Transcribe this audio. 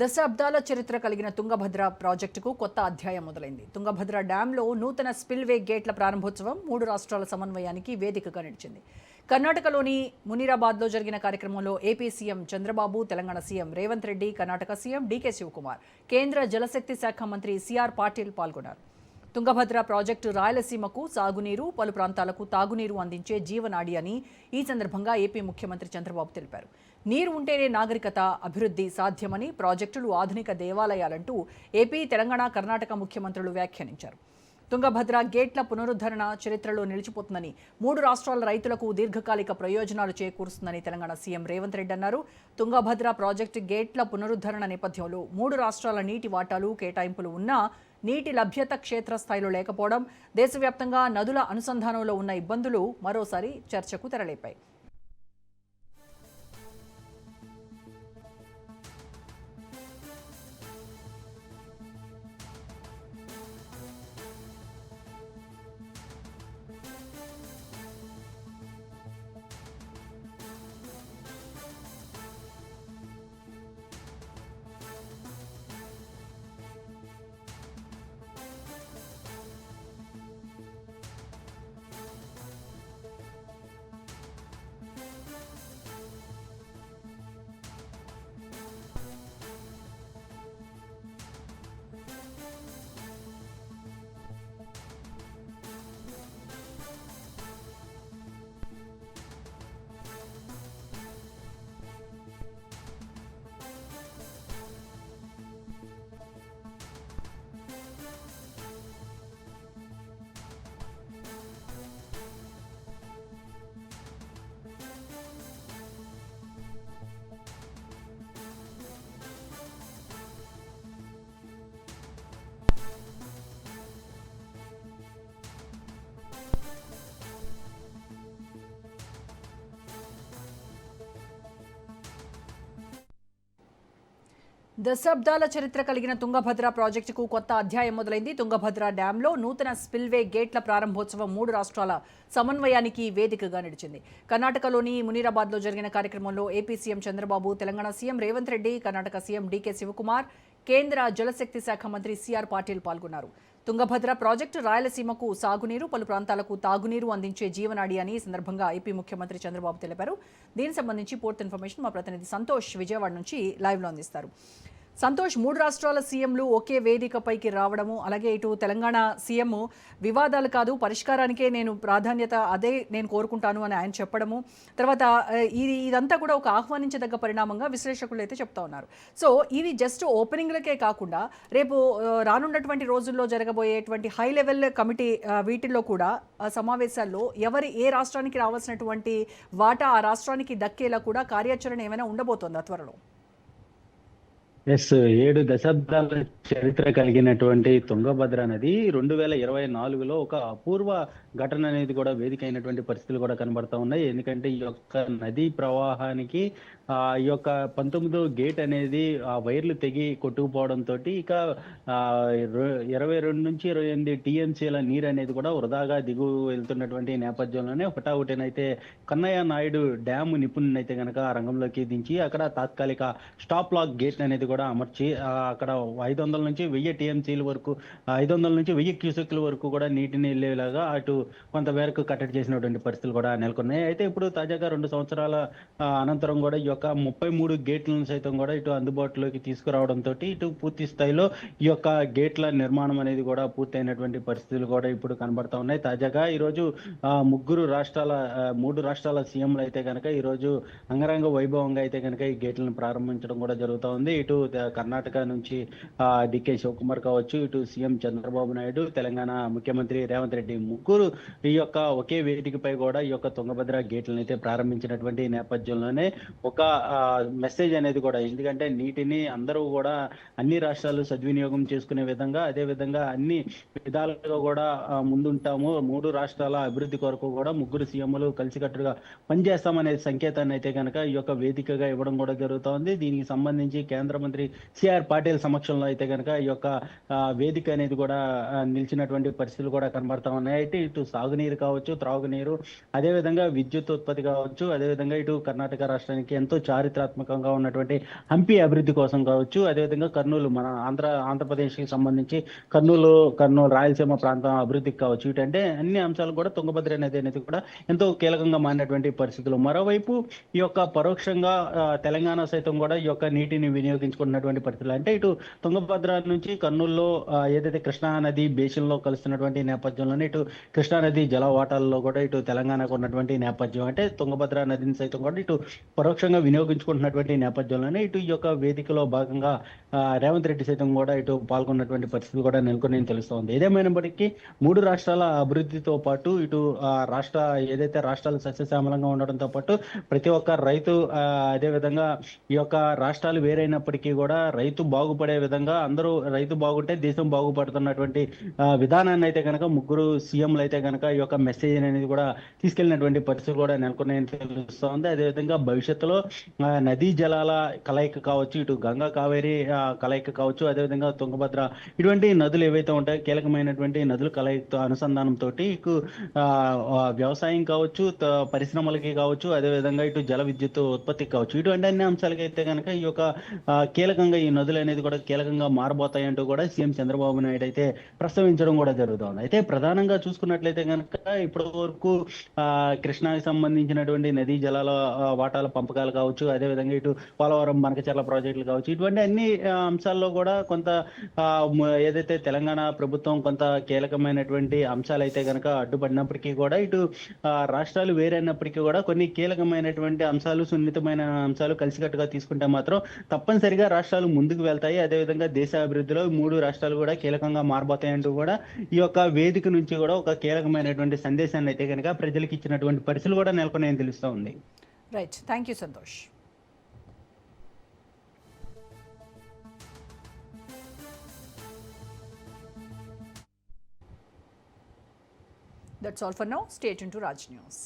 దశాబ్దాల చరిత్ర కలిగిన తుంగభద్ర ప్రాజెక్టుకు కొత్త అధ్యాయం మొదలైంది. తుంగభద్ర డ్యాంలో నూతన స్పిల్వే గేట్ల ప్రారంభోత్సవం 3 రాష్ట్రాల సమన్వయానికి వేదికగా నిలిచింది. కర్ణాటకలోని మునీరాబాద్లో జరిగిన కార్యక్రమంలో AP CM Chandrababu, Telangana CM Revanth Reddy, Karnataka CM DK Shivakumar, కేంద్ర జలశక్తి శాఖ మంత్రి సిఆర్ పాటిల్ పాల్గొన్నారు. తుంగభద్ర ప్రాజెక్టు రాయలసీమకు సాగునీరు, పలు ప్రాంతాలకు తాగునీరు అందించే జీవనాడి అని ఈ సందర్భంగా ఏపీ ముఖ్యమంత్రి చంద్రబాబు తెలిపారు. నీరు ఉంటేనే నాగరికత, అభివృద్ధి సాధ్యమని, ప్రాజెక్టులు ఆధునిక దేవాలయాలంటూ ఏపీ, తెలంగాణ, కర్ణాటక ముఖ్యమంత్రులు వ్యాఖ్యానించారు. తుంగభద్ర గేట్ల పునరుద్ధరణ చరిత్రలో నిలిచిపోతుందని, 3 రాష్ట్రాల రైతులకు దీర్ఘకాలిక ప్రయోజనాలు చేకూరుస్తుందని తెలంగాణ సీఎం రేవంత్ రెడ్డి అన్నారు. తుంగభద్ర ప్రాజెక్టు గేట్ల పునరుద్ధరణ నేపథ్యంలో 3 రాష్ట్రాల నీటి వాటాలు, కేటాయింపులు ఉన్నా నీటి లభ్యత క్షేత్రస్థాయిలో లేకపోవడం, దేశవ్యాప్తంగా నదుల అనుసంధానంలో ఉన్న ఇబ్బందులు మరోసారి చర్చకు తెరలేపాయి. దశాబ్దాల చరిత్ర కలిగిన తుంగభద్ర ప్రాజెక్టుకు కొత్త అధ్యాయం మొదలైంది. తుంగభద్ర డ్యాంలో నూతన స్పిల్వే గేట్ల ప్రారంభోత్సవం 3 రాష్ట్రాల సమన్వయానికి వేదికగా నిలిచింది. కర్ణాటకలోని మునీరాబాద్లో జరిగిన కార్యక్రమంలో AP CM Chandrababu, Telangana CM Revanth Reddy, Karnataka CM DK Shivakumar, కేంద్ర జలశక్తి శాఖ మంత్రి సిఆర్ పాటిల్ పాల్గొన్నారు. తుంగభద్ర ప్రాజెక్టు రాయలసీమకు సాగునీరు, పలు ప్రాంతాలకు తాగునీరు అందించే జీవనాడి అని ఈ సందర్భంగా ఏపీ ముఖ్యమంత్రి చంద్రబాబు తెలిపారు. దీనికి సంబంధించి పూర్తి ఇన్ఫర్మేషన్ మా ప్రతినిధి సంతోష్ విజయవాడ నుంచి లైవ్లో అందిస్తారు. సంతోష్, 3 రాష్ట్రాల సీఎంలు ఒకే వేదికపైకి రావడము, అలాగే ఇటు తెలంగాణ సీఎం వివాదాలు కాదు పరిష్కారానికే నేను ప్రాధాన్యత, అదే నేను కోరుకుంటాను అని ఆయన చెప్పడము, తర్వాత ఇదంతా కూడా ఒక ఆహ్వానించదగ్గ పరిణామంగా విశ్లేషకులు అయితే చెప్తా ఉన్నారు. సో ఇది జస్ట్ ఓపెనింగ్లకే కాకుండా రేపు రానున్నటువంటి రోజుల్లో జరగబోయేటువంటి హై లెవెల్ కమిటీ వీటిల్లో కూడా సమావేశాల్లో ఏ రాష్ట్రానికి రావాల్సినటువంటి వాటా ఆ రాష్ట్రానికి దక్కేలా కూడా కార్యాచరణ ఏమైనా ఉండబోతోందా త్వరలో? 7 దశాబ్దాల చరిత్ర కలిగినటువంటి తుంగభద్ర నది 2024లో ఒక అపూర్వ ఘటన అనేది కూడా వేదిక అయినటువంటి పరిస్థితులు కూడా కనబడతా ఉన్నాయి. ఎందుకంటే ఈ యొక్క నదీ ప్రవాహానికి ఈ యొక్క 19వ గేట్ అనేది ఆ వైర్లు తెగి కొట్టుకుపోవడంతో ఇక 22 నుంచి 28 టీఎంసీల నీరు అనేది కూడా వృధాగా దిగు వెళ్తున్నటువంటి నేపథ్యంలోనే హుటాహుటినైతే కన్నయ్య నాయుడు డ్యామ్ నిపుణునైతే కనుక ఆ రంగంలోకి దించి అక్కడ తాత్కాలిక స్టాప్ లాక్ గేట్ అనేది కూడా అమర్చి అక్కడ 500 నుంచి 1000 టీఎంసీల వరకు 500 నుంచి 1000 క్యూసెక్ల వరకు కూడా నీటిని వెళ్ళేలాగా అటు కొంతమేరకు కట్టడి చేసినటువంటి పరిస్థితులు కూడా నెలకొన్నాయి. అయితే ఇప్పుడు తాజాగా 2 సంవత్సరాల అనంతరం కూడా ఈ యొక్క 33 గేట్లను సైతం కూడా ఇటు అందుబాటులోకి తీసుకురావడంతో ఇటు పూర్తి స్థాయిలో ఈ యొక్క గేట్ల నిర్మాణం అనేది కూడా పూర్తయినటువంటి పరిస్థితులు కూడా ఇప్పుడు కనబడతా ఉన్నాయి. తాజాగా ఈరోజు 3 రాష్ట్రాల సీఎంలు అయితే కనుక ఈరోజు అంగరంగ వైభవంగా అయితే కనుక ఈ గేట్లను ప్రారంభించడం కూడా జరుగుతూ ఉంది. ఇటు కర్ణాటక నుంచి డికే శివకుమార్ కావచ్చు, ఇటు సీఎం చంద్రబాబు నాయుడు, తెలంగాణ ముఖ్యమంత్రి రేవంత్ రెడ్డి, ముగ్గురు ఈ యొక్క ఒకే వేదికపై కూడా ఈ యొక్క తుంగభద్ర గేట్లను అయితే ప్రారంభించినటువంటి నేపథ్యంలోనే ఒక మెసేజ్ అనేది కూడా, ఎందుకంటే నీటిని అందరూ కూడా అన్ని రాష్ట్రాలు సద్వినియోగం చేసుకునే విధంగా, అదే విధంగా అన్ని విధాలుగా కూడా ముందుంటాము, 3 రాష్ట్రాల అభివృద్ధి కొరకు కూడా 3 సీఎంలు కలిసికట్టుగా పనిచేస్తామనే సంకేతాన్ని అయితే కనుక ఈ యొక్క వేదికగా ఇవ్వడం కూడా జరుగుతోంది. దీనికి సంబంధించి కేంద్ర మంత్రి ముఖ్యమంత్రి సిఆర్ పాటిల్ సమక్షంలో అయితే కనుక ఈ యొక్క వేదిక అనేది కూడా నిలిచినటువంటి పరిస్థితులు కూడా కనబడతా ఉన్నాయి. అయితే ఇటు సాగునీరు కావచ్చు, త్రాగునీరు, అదేవిధంగా విద్యుత్ ఉత్పత్తి కావచ్చు, అదేవిధంగా ఇటు కర్ణాటక రాష్ట్రానికి ఎంతో చారిత్రాత్మకంగా ఉన్నటువంటి హంపి అభివృద్ధి కోసం కావచ్చు, అదేవిధంగా కర్నూలు మన ఆంధ్రప్రదేశ్కి సంబంధించి కర్నూలు రాయలసీమ ప్రాంతం అభివృద్ధికి కావచ్చు, వీటంటే అన్ని అంశాలు కూడా తుంగభద్ర నది అనేది కూడా ఎంతో కీలకంగా మారినటువంటి పరిస్థితులు. మరోవైపు ఈ యొక్క పరోక్షంగా తెలంగాణ సైతం కూడా ఈ యొక్క నీటిని వినియోగించుకున్నటువంటి పరిస్థితులు. అంటే ఇటు తుంగభద్ర నుంచి కర్నూలులో ఏదైతే కృష్ణా నది బేసిన్లో కలుస్తున్నటువంటి నేపథ్యంలోనే ఇటు కృష్ణా నది జల వాటాల్లో కూడా ఇటు తెలంగాణకు ఉన్నటువంటి నేపథ్యం, అంటే తుంగభద్ర నదిని సైతం కూడా ఇటు పరోక్షంగా వినియోగించుకుంటున్నటువంటి నేపథ్యంలోనే ఇటు ఈ యొక్క వేదికలో భాగంగా రేవంత్ రెడ్డి సైతం కూడా ఇటు పాల్గొన్నటువంటి పరిస్థితి కూడా నెలకొని తెలుస్తోంది. ఏదేమైనప్పటికీ మూడు రాష్ట్రాల అభివృద్ధితో పాటు ఇటు ఏదైతే రాష్ట్రాలు సస్యశ్యామలంగా ఉండడంతో పాటు ప్రతి ఒక్క రైతు, అదేవిధంగా ఈ యొక్క రాష్ట్రాలు వేరైనప్పటికీ కూడా రైతు బాగుపడే విధంగా అందరూ రైతు బాగుంటే దేశం బాగుపడుతున్నటువంటి విధానాన్ని అయితే కనుక ముగ్గురు సీఎంలు అయితే కనుక ఈ యొక్క మెసేజ్ అనేది కూడా తీసుకెళ్లినటువంటి పరిస్థితులు కూడా నెలకొన్నాయని తెలుస్తోంది. అదేవిధంగా భవిష్యత్తులో నదీ జలాల కలయిక కావచ్చు, ఇటు గంగా కావేరి కలయిక కావచ్చు, అదేవిధంగా తుంగభద్ర, ఇటువంటి నదులు ఏవైతే ఉంటాయో కీలకమైనటువంటి నదుల కలయికతో అనుసంధానంతో ఇటు వ్యవసాయం కావచ్చు, పరిశ్రమలకి కావచ్చు, అదేవిధంగా ఇటు జల విద్యుత్ ఉత్పత్తికి కావచ్చు, ఇటువంటి అన్ని అంశాలకి అయితే కనుక ఈ యొక్క కీలకంగా ఈ నదులు అనేది కూడా కీలకంగా మారబోతాయంటూ కూడా సీఎం చంద్రబాబు నాయుడు అయితే ప్రస్తావించడం కూడా జరుగుతుంది. అయితే ప్రధానంగా చూసుకున్నట్లయితే కనుక ఇప్పటి వరకు కృష్ణాకి సంబంధించినటువంటి నదీ జలాల వాటాల పంపకాలు కావచ్చు, అదేవిధంగా ఇటు పోలవరం మనకచర్ల ప్రాజెక్టులు కావచ్చు, ఇటువంటి అన్ని అంశాల్లో కూడా కొంత ఏదైతే తెలంగాణ ప్రభుత్వం కొంత కీలకమైనటువంటి అంశాలు అయితే కనుక అడ్డుపడినప్పటికీ కూడా ఇటు రాష్ట్రాలు వేరైనప్పటికీ కూడా కొన్ని కీలకమైనటువంటి అంశాలు, సున్నితమైన అంశాలు కలిసికట్టుగా తీసుకుంటే మాత్రం తప్పనిసరిగా రాష్ట్రాలు ముందుకు వెళ్తాయి. అదేవిధంగా దేశ అభివృద్ధిలో మూడు రాష్ట్రాలు కూడా కీలకంగా మారబోతాయంటూ కూడా ఈ యొక్క వేదిక నుంచి కూడా ఒక కీలకమైనటువంటి సందేశాన్ని అయితే కనుక ప్రజలకు ఇచ్చినటువంటి పరిస్థితులు కూడా నెలకొన్నాయని తెలుస్తూ ఉంది. Right, thank you Santosh. That's all for now. Stay tuned to Raj News.